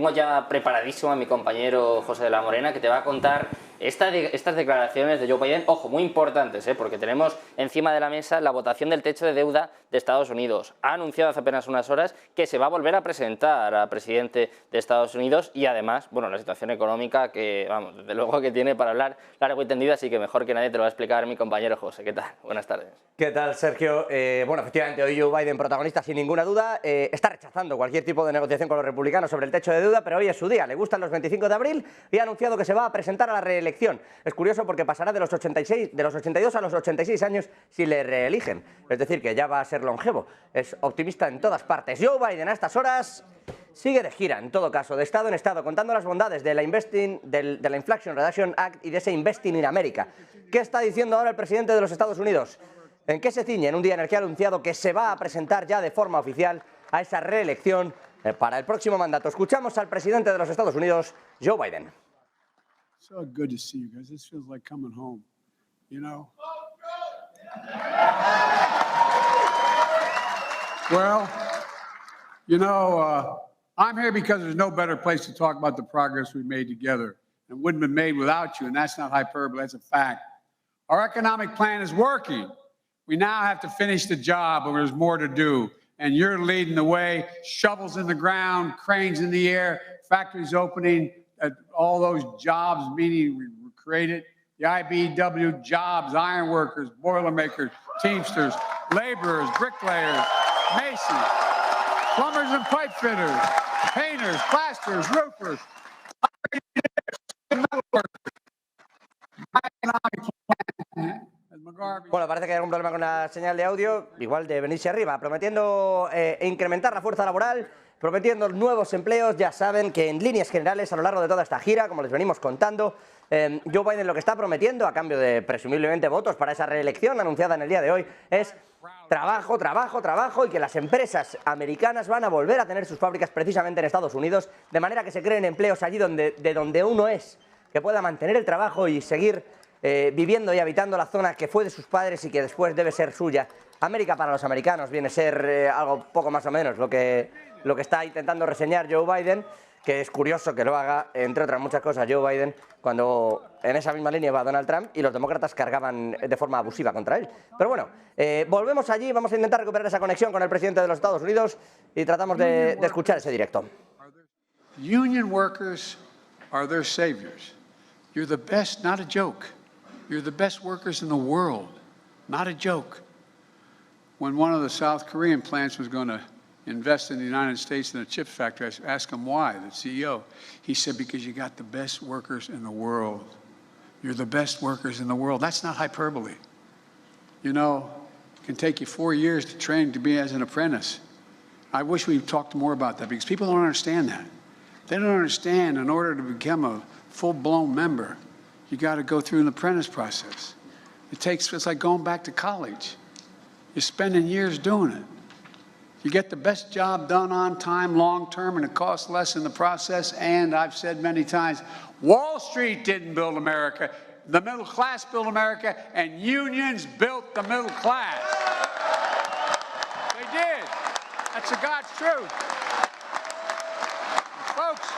tengo ya preparadísimo a mi compañero José de la Morena, que te va a contar estas declaraciones de Joe Biden, ojo, muy importantes, porque tenemos encima de la mesa la votación del techo de deuda de Estados Unidos. Ha anunciado hace apenas unas horas que se va a volver a presentar a presidente de Estados Unidos y además, bueno, la situación económica que, vamos, desde luego que tiene para hablar largo y tendido, así que mejor que nadie te lo va a explicar mi compañero José. ¿Qué tal? Buenas tardes. ¿Qué tal, Sergio? Bueno, efectivamente, hoy Joe Biden, protagonista sin ninguna duda, está rechazando cualquier tipo de negociación con los republicanos sobre el techo de deuda, pero hoy es su día, le gustan los 25 de abril y ha anunciado que se va a presentar a la reelección. Es curioso porque pasará de los 82 a los 86 años si le reeligen, es decir, que ya va a ser longevo. Es optimista en todas partes. Joe Biden a estas horas sigue de gira, en todo caso, de estado en estado, contando las bondades de la Inflation Reduction Act y de ese Investing in America. ¿Qué está diciendo ahora el presidente de los Estados Unidos? ¿En qué se ciñe en un día en el que ha anunciado que se va a presentar ya de forma oficial a esa reelección para el próximo mandato? Escuchamos al presidente de los Estados Unidos, Joe Biden. So good to see you guys. This feels like coming home, you know? Well, you know, I'm here because there's no better place to talk about the progress we made together. It wouldn't have been made without you, and that's not hyperbole, that's a fact. Our economic plan is working. We now have to finish the job, but there's more to do. And you're leading the way, shovels in the ground, cranes in the air, factories opening, all those jobs, meaning we created the IBEW jobs, iron workers, boilermakers, teamsters, laborers, bricklayers, masons, plumbers and pipe fitters, painters, plasterers, roofers, metal workers. My economic plan. Bueno, parece que hay algún problema con la señal de audio, igual de venirse arriba, prometiendo incrementar la fuerza laboral, prometiendo nuevos empleos. Ya saben que en líneas generales a lo largo de toda esta gira, como les venimos contando, Joe Biden lo que está prometiendo a cambio de presumiblemente votos para esa reelección anunciada en el día de hoy es trabajo, trabajo, trabajo, y que las empresas americanas van a volver a tener sus fábricas precisamente en Estados Unidos, de manera que se creen empleos allí de donde uno es, que pueda mantener el trabajo y seguir viviendo y habitando la zona que fue de sus padres y que después debe ser suya. América para los americanos viene a ser algo poco más o menos lo que está intentando reseñar Joe Biden, que es curioso que lo haga, entre otras muchas cosas, Joe Biden, cuando en esa misma línea va Donald Trump y los demócratas cargaban de forma abusiva contra él. Pero bueno, volvemos allí, vamos a intentar recuperar esa conexión con el presidente de los Estados Unidos y tratamos de escuchar ese directo. Union workers are their saviors. You're the best, not a joke. You're the best workers in the world, not a joke. When one of the South Korean plants was going to invest in the United States in a chip factory, I asked him why, the CEO. He said, because you got the best workers in the world. You're the best workers in the world. That's not hyperbole. You know, it can take you 4 years to train to be as an apprentice. I wish we talked more about that because people don't understand that. They don't understand in order to become a full-blown member, you got to go through an apprentice process. It's like going back to college. You're spending years doing it. You get the best job done on time, long term, and it costs less in the process. And I've said many times, Wall Street didn't build America. The middle class built America, and unions built the middle class. They did. That's the God's truth. Folks.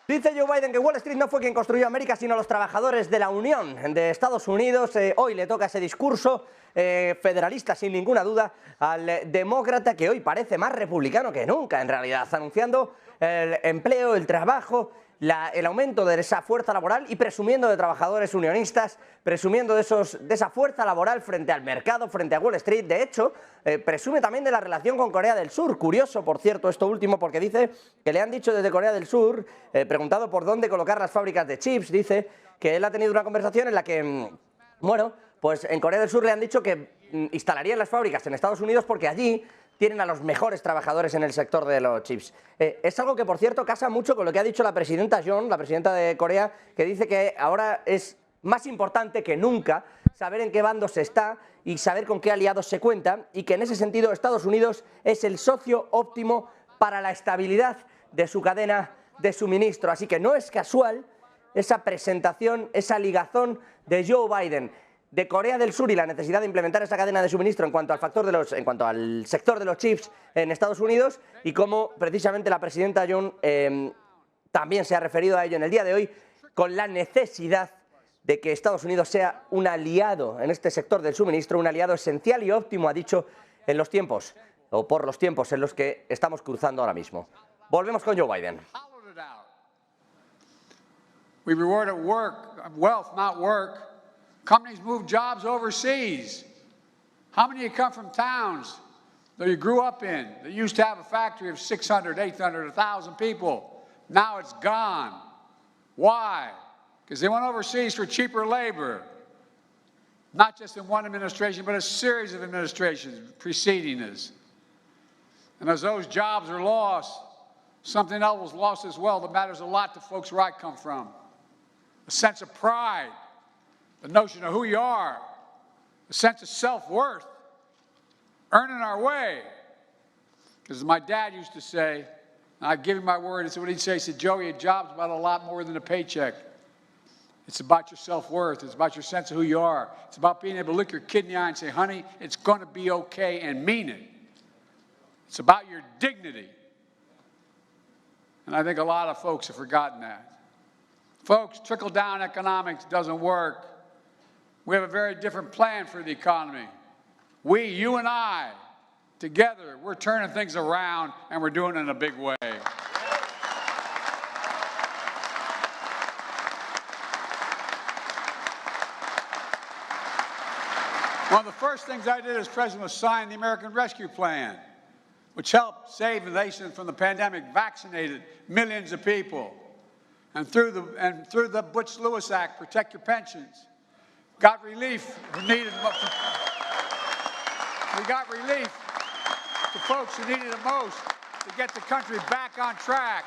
Dice Joe Biden que Wall Street no fue quien construyó América, sino los trabajadores de la Unión de Estados Unidos. Hoy le toca ese discurso federalista, sin ninguna duda, al demócrata, que hoy parece más republicano que nunca, en realidad, anunciando el empleo, el trabajo, el aumento de esa fuerza laboral y presumiendo de trabajadores unionistas, presumiendo de esa fuerza laboral frente al mercado, frente a Wall Street. De hecho, presume también de la relación con Corea del Sur. Curioso, por cierto, esto último, porque dice que le han dicho desde Corea del Sur, preguntado por dónde colocar las fábricas de chips, dice que él ha tenido una conversación en la que, bueno, pues en Corea del Sur le han dicho que instalarían las fábricas en Estados Unidos porque allí tienen a los mejores trabajadores en el sector de los chips. Es algo que, por cierto, casa mucho con lo que ha dicho la presidenta Yoon, la presidenta de Corea, que dice que ahora es más importante que nunca saber en qué bando se está y saber con qué aliados se cuenta, y que en ese sentido Estados Unidos es el socio óptimo para la estabilidad de su cadena de suministro. Así que no es casual esa presentación, esa ligazón de Joe Biden de Corea del Sur y la necesidad de implementar esa cadena de suministro en cuanto al sector de los chips en Estados Unidos, y cómo precisamente la presidenta Yoon también se ha referido a ello en el día de hoy, con la necesidad de que Estados Unidos sea un aliado en este sector del suministro, un aliado esencial y óptimo, ha dicho, en los tiempos, o por los tiempos en los que estamos cruzando ahora mismo. Volvemos con Joe Biden. We reward wealth, not work. Companies move jobs overseas. How many of you come from towns that you grew up in that used to have a factory of 600, 800, 1,000 people? Now it's gone. Why? Because they went overseas for cheaper labor. Not just in one administration, but a series of administrations preceding this. And as those jobs are lost, something else was lost as well that matters a lot to folks where I come from. A sense of pride, the notion of who you are, a sense of self-worth, earning our way. Because as my dad used to say, and I'd give him my word, it's what he'd say, he said, Joey, a job's about a lot more than a paycheck. It's about your self-worth. It's about your sense of who you are. It's about being able to look your kid in the eye and say, honey, it's going to be okay, and mean it. It's about your dignity. And I think a lot of folks have forgotten that. Folks, trickle-down economics doesn't work. We have a very different plan for the economy. We, you and I, together, we're turning things around, and we're doing it in a big way. One of the first things I did as president was sign the American Rescue Plan, which helped save the nation from the pandemic, vaccinated millions of people. And through the Butch-Lewis Act, protect your pensions. Got relief needed. We got relief to folks who needed it most to get the country back on track.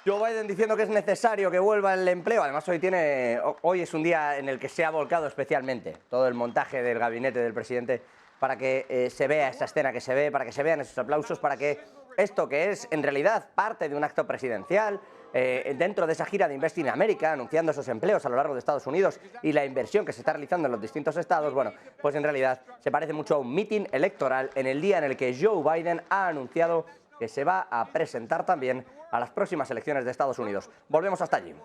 Joe Biden diciendo que es necesario que vuelva el empleo. Además, hoy es un día en el que se ha volcado especialmente todo el montaje del gabinete del presidente para que se vea esa escena que se ve, para que se vean esos aplausos, para que esto, que es en realidad parte de un acto presidencial, dentro de esa gira de Invest in America, anunciando esos empleos a lo largo de Estados Unidos y la inversión que se está realizando en los distintos estados, bueno, pues en realidad se parece mucho a un mitin electoral en el día en el que Joe Biden ha anunciado que se va a presentar también a las próximas elecciones de Estados Unidos. Volvemos hasta allí.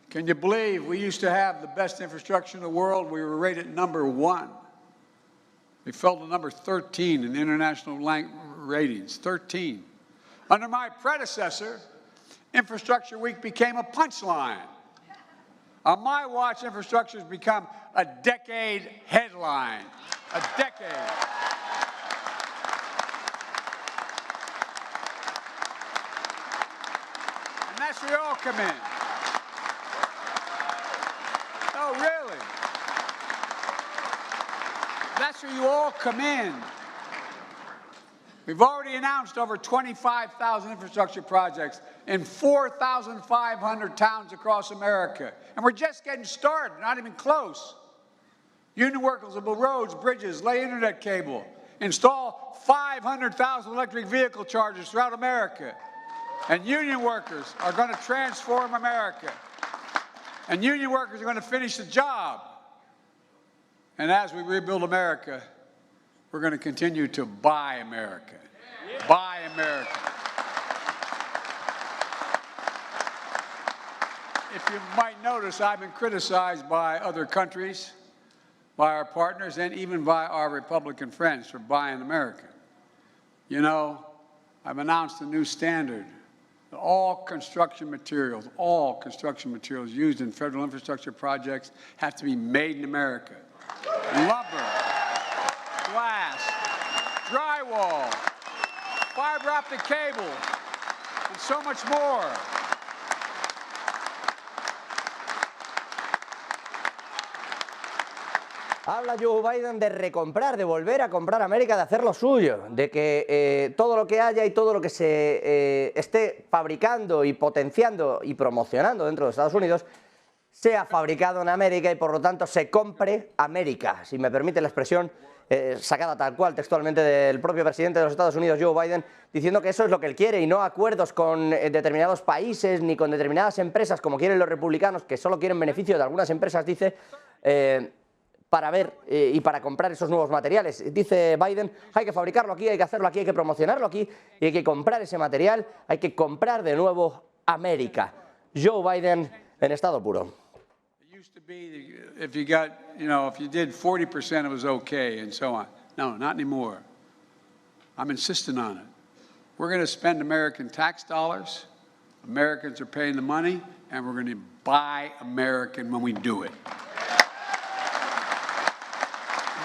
Can you believe we used to have the best infrastructure in the world? We were rated #1. We fell to number 13 in international ratings, 13. Under my predecessor, Infrastructure Week became a punchline. On my watch, infrastructure has become a decade headline. A decade. And that's where you all come in. Oh, really? That's where you all come in. We've already announced over 25,000 infrastructure projects in 4,500 towns across America. And we're just getting started, not even close. Union workers will build roads, bridges, lay internet cable, install 500,000 electric vehicle chargers throughout America. And union workers are going to transform America. And union workers are going to finish the job. And as we rebuild America, we're going to continue to buy America. Yeah. Buy America. If you might notice, I've been criticized by other countries, by our partners, and even by our Republican friends for buying America. You know, I've announced a new standard. All construction materials used in federal infrastructure projects have to be made in America. Lumber, glass, drywall, fiber optic cable, and so much more. Habla Joe Biden de recomprar, de volver a comprar América, de hacer lo suyo, de que todo lo que haya y todo lo que se esté fabricando y potenciando y promocionando dentro de Estados Unidos sea fabricado en América y por lo tanto se compre América, si me permite la expresión, sacada tal cual textualmente del propio presidente de los Estados Unidos, Joe Biden, diciendo que eso es lo que él quiere y no acuerdos con determinados países ni con determinadas empresas como quieren los republicanos, que solo quieren beneficio de algunas empresas, dice, para ver y para comprar esos nuevos materiales. Dice Biden, hay que fabricarlo aquí, hay que hacerlo aquí, hay que promocionarlo aquí y hay que comprar ese material, hay que comprar de nuevo América. Joe Biden en estado puro. Used to be if you got, if you did 40% it was okay and so on. No, not anymore. I'm insisting on it. We're going to spend American tax dollars. Americans are paying the money, and we're going to buy American when we do it.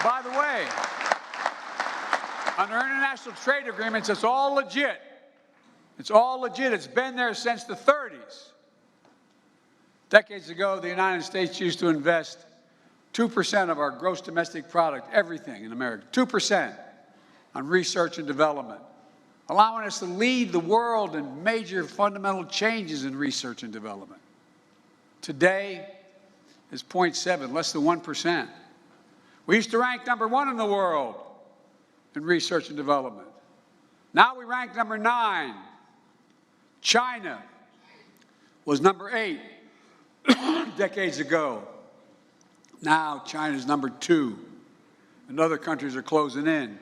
By the way, under international trade agreements, it's all legit. It's all legit. It's been there since the 30s. Decades ago, the United States used to invest 2% of our gross domestic product, everything in America, 2% on research and development, allowing us to lead the world in major fundamental changes in research and development. Today is 0.7, less than 1%. We used to rank number 1 in the world in research and development. Now we rank number 9. China was number 8 decades ago. Now China's number 2, and other countries are closing in.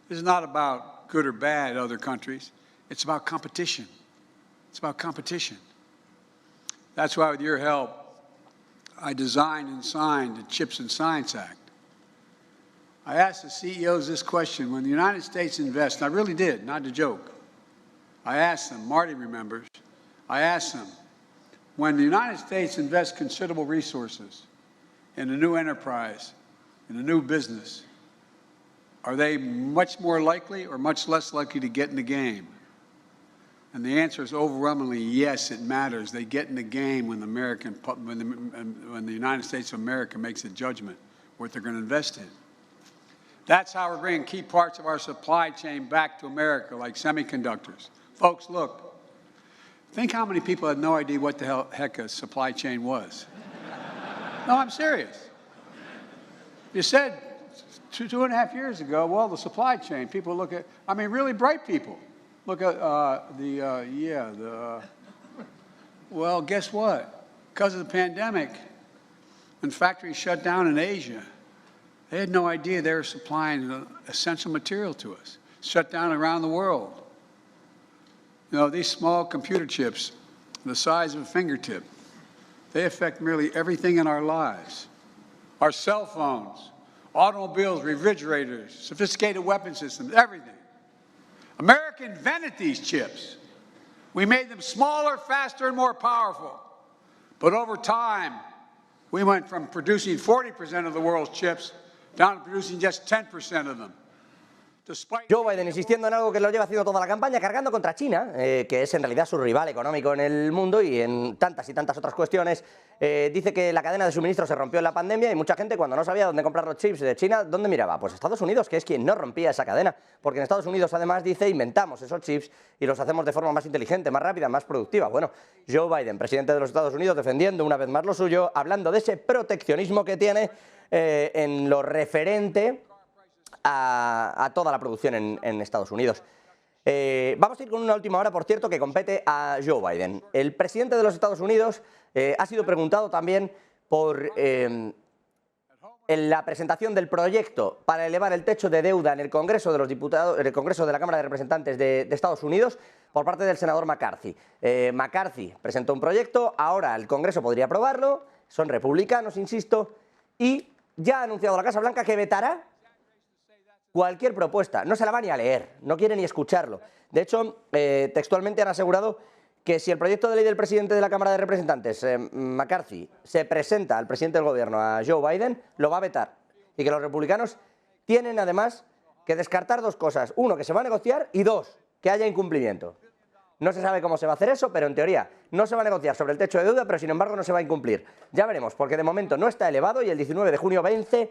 This is not about good or bad other countries. It's about competition. It's about competition. That's why, with your help, I designed and signed the Chips and Science Act. I asked the CEOs this question. When the United States invests, and I really did, not a joke, I asked them, Marty remembers, I asked them, when the United States invests considerable resources in a new enterprise, in a new business, are they much more likely or much less likely to get in the game? And the answer is overwhelmingly yes, it matters. They get in the game when the United States of America makes a judgment what they're going to invest in. That's how we're bringing key parts of our supply chain back to America, like semiconductors. Folks, look, think how many people had no idea what the heck a supply chain was. No, I'm serious. You said two and a half years ago, well, the supply chain, people look at, I mean, really bright people. Look at well, guess what? Because of the pandemic, when factories shut down in Asia, they had no idea they were supplying essential material to us. Shut down around the world. These small computer chips, the size of a fingertip, they affect nearly everything in our lives. Our cell phones, automobiles, refrigerators, sophisticated weapon systems, everything. America invented these chips. We made them smaller, faster, and more powerful. But over time, we went from producing 40% of the world's chips down to producing just 10% of them. Joe Biden insistiendo en algo que lo lleva haciendo toda la campaña, cargando contra China, que es en realidad su rival económico en el mundo y en tantas y tantas otras cuestiones. Dice que la cadena de suministro se rompió en la pandemia y mucha gente, cuando no sabía dónde comprar los chips de China, ¿dónde miraba? Pues Estados Unidos, que es quien no rompía esa cadena, porque en Estados Unidos además dice inventamos esos chips y los hacemos de forma más inteligente, más rápida, más productiva. Bueno, Joe Biden, presidente de los Estados Unidos, defendiendo una vez más lo suyo, hablando de ese proteccionismo que tiene en lo referente a toda la producción en Estados Unidos. Vamos a ir con una última hora, por cierto, que compete a Joe Biden. El presidente de los Estados Unidos ha sido preguntado también por la presentación del proyecto para elevar el techo de deuda en el Congreso de los Diputados, en el Congreso de la Cámara de Representantes de Estados Unidos, por parte del senador McCarthy. McCarthy presentó un proyecto, ahora el Congreso podría aprobarlo, son republicanos, insisto, y ya ha anunciado la Casa Blanca que vetará cualquier propuesta, no se la va ni a leer, no quiere ni escucharlo. De hecho, textualmente han asegurado que si el proyecto de ley del presidente de la Cámara de Representantes, McCarthy, se presenta al presidente del gobierno, a Joe Biden, lo va a vetar. Y que los republicanos tienen además que descartar dos cosas. Uno, que se va a negociar, y dos, que haya incumplimiento. No se sabe cómo se va a hacer eso, pero en teoría no se va a negociar sobre el techo de deuda, pero sin embargo no se va a incumplir. Ya veremos, porque de momento no está elevado y el 19 de junio vence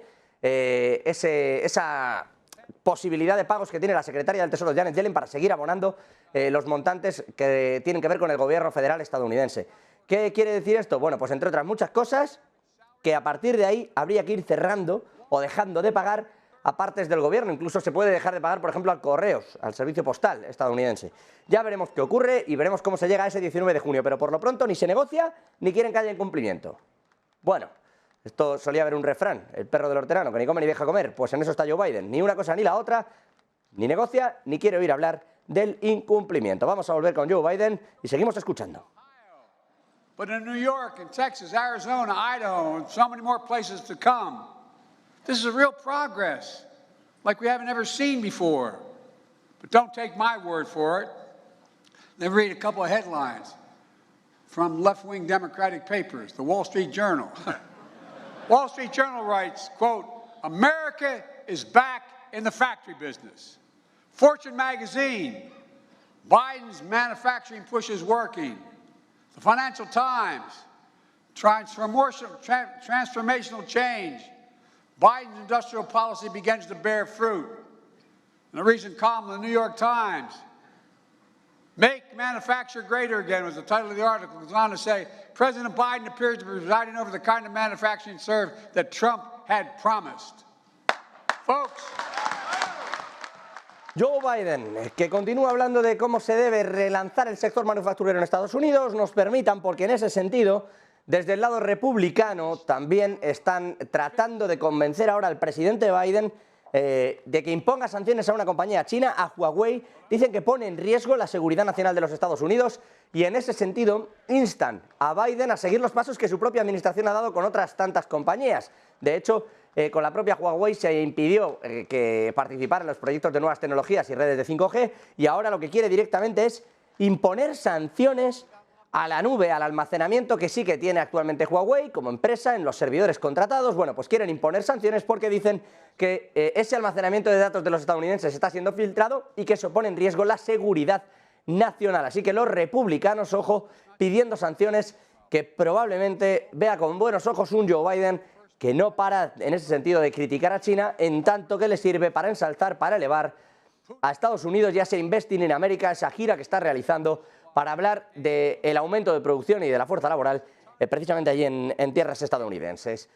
esa posibilidad de pagos que tiene la secretaria del Tesoro, Janet Yellen, para seguir abonando los montantes que tienen que ver con el gobierno federal estadounidense. ¿Qué quiere decir esto? Bueno, pues entre otras muchas cosas, que a partir de ahí habría que ir cerrando o dejando de pagar a partes del gobierno, incluso se puede dejar de pagar, por ejemplo, al correos, al servicio postal estadounidense. Ya veremos qué ocurre y veremos cómo se llega a ese 19 de junio, pero por lo pronto ni se negocia ni quieren que haya incumplimiento. Bueno, esto solía haber un refrán, el perro del hortelano, que ni come ni deja comer, pues en eso está Joe Biden, ni una cosa ni la otra, ni negocia ni quiere oír hablar del incumplimiento. Vamos a volver con Joe Biden y seguimos escuchando. But in New York and Texas, Arizona, Idaho, and so many more places to come, this is a real progress, like we haven't ever seen before. But don't take my word for it. Then read a couple of headlines from left-wing Democratic papers, the Wall Street Journal. Wall Street Journal writes, quote, "America is back in the factory business." Fortune magazine, Biden's manufacturing push is working. The Financial Times, transformational change. Biden's industrial policy begins to bear fruit. In a recent column in the New York Times, "Make Manufacture Greater Again" was the title of the article. It goes on to say, President Biden appears to be presiding over the kind of manufacturing serve that Trump had promised. Folks. Joe Biden, que continúa hablando de cómo se debe relanzar el sector manufacturero en Estados Unidos, nos permitan, porque en ese sentido, desde el lado republicano también están tratando de convencer ahora al presidente Biden de que imponga sanciones a una compañía china, a Huawei. Dicen que pone en riesgo la seguridad nacional de los Estados Unidos y en ese sentido instan a Biden a seguir los pasos que su propia administración ha dado con otras tantas compañías. De hecho, con la propia Huawei se impidió que participara en los proyectos de nuevas tecnologías y redes de 5G y ahora lo que quiere directamente es imponer sanciones a la nube, al almacenamiento que sí que tiene actualmente Huawei como empresa en los servidores contratados. Bueno, pues quieren imponer sanciones porque dicen que ese almacenamiento de datos de los estadounidenses está siendo filtrado y que eso pone en riesgo la seguridad nacional. Así que los republicanos, ojo, pidiendo sanciones que probablemente vea con buenos ojos un Joe Biden que no para en ese sentido de criticar a China, en tanto que le sirve para ensalzar, para elevar a Estados Unidos, ya sea Investing in America, esa gira que está realizando para hablar del aumento de producción y de la fuerza laboral precisamente allí en tierras estadounidenses.